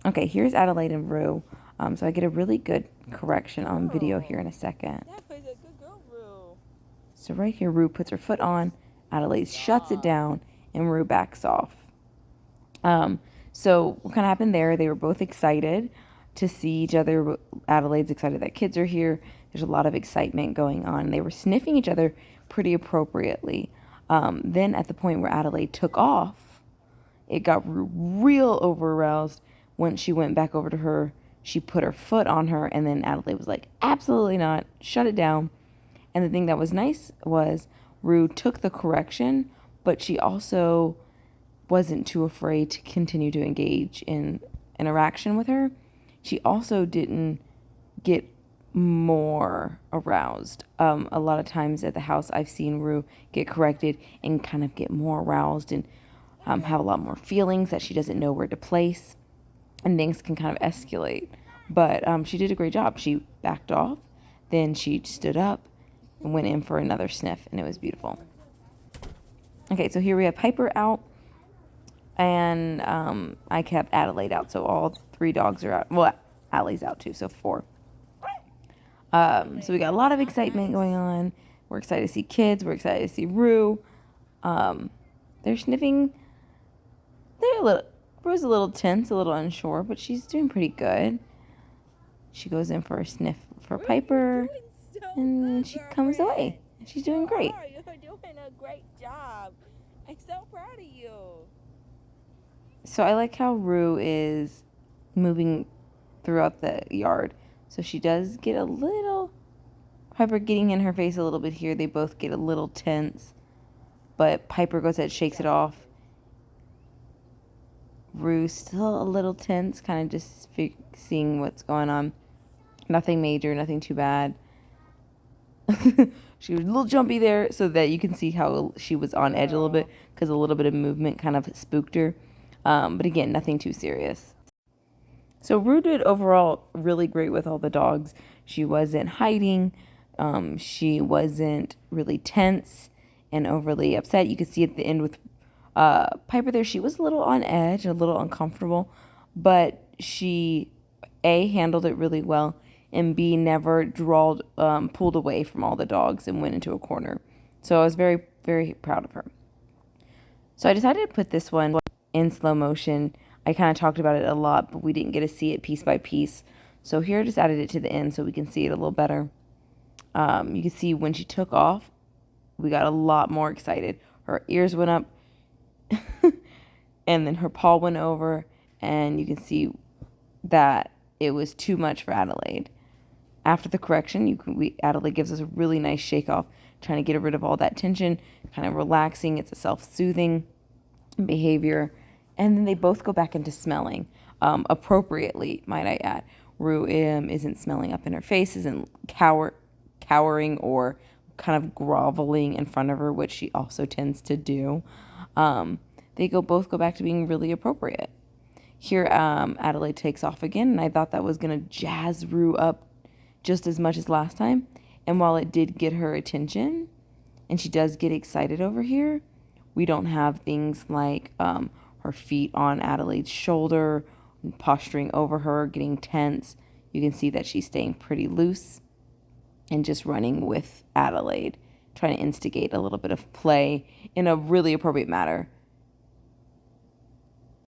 Okay, here's Adelaide and Rue. So I get a really good correction on video here in a second. That was a good girl, Rue. So right here, Rue puts her foot on, Adelaide shuts it down, and Rue backs off. So what kind of happened there? They were both excited to see each other. Adelaide's excited that kids are here. There's a lot of excitement going on. They were sniffing each other pretty appropriately. Then at the point where Adelaide took off, it got real over aroused. When she went back over to her, she put her foot on her, and then Adelaide was like, absolutely not, shut it down. And the thing that was nice was Rue took the correction, but she also wasn't too afraid to continue to engage in interaction with her. She also didn't get more aroused. A lot of times at the house, I've seen Rue get corrected and kind of get more aroused and have a lot more feelings that she doesn't know where to place, and things can kind of escalate. But she did a great job. She backed off, then she stood up and went in for another sniff, and it was beautiful. Okay, so here we have Piper out, and I kept Adelaide out, so all 3 dogs are out. Well, Allie's out too, so 4. So we got a lot of excitement going on. We're excited to see kids. We're excited to see Rue. They're sniffing. Rue's a little tense, a little unsure, but she's doing pretty good. She goes in for a sniff for Piper, and she comes away. She's doing great. You're doing a great job. I'm so proud of you. So I like how Rue is moving throughout the yard. So she does get a little, Piper getting in her face a little bit here. They both get a little tense, but Piper goes ahead, shakes it off. Rue still a little tense, kind of just seeing what's going on. Nothing major, nothing too bad. She was a little jumpy there, so that you can see how she was on edge a little bit, because a little bit of movement kind of spooked her. But again, nothing too serious. So Rue did overall really great with all the dogs. She wasn't hiding. She wasn't really tense and overly upset. You could see at the end with Piper there, she was a little on edge, a little uncomfortable, but she, A, handled it really well, and B, never pulled away from all the dogs and went into a corner. So I was very, very proud of her. So I decided to put this one in slow motion. I kind of talked about it a lot, but we didn't get to see it piece by piece. So here I just added it to the end so we can see it a little better. You can see when she took off, we got a lot more excited. Her ears went up, and then her paw went over, and you can see that it was too much for Adelaide. After the correction, Adelaide gives us a really nice shake off, trying to get rid of all that tension, kind of relaxing. It's a self-soothing behavior. And then they both go back into smelling, appropriately, might I add. Rue isn't smelling up in her face, isn't cowering or kind of groveling in front of her, which she also tends to do. They both go back to being really appropriate. Here, Adelaide takes off again, and I thought that was going to jazz Rue up just as much as last time. And while it did get her attention, and she does get excited over here, we don't have things like her feet on Adelaide's shoulder, posturing over her, getting tense. You can see that she's staying pretty loose and just running with Adelaide, trying to instigate a little bit of play in a really appropriate manner.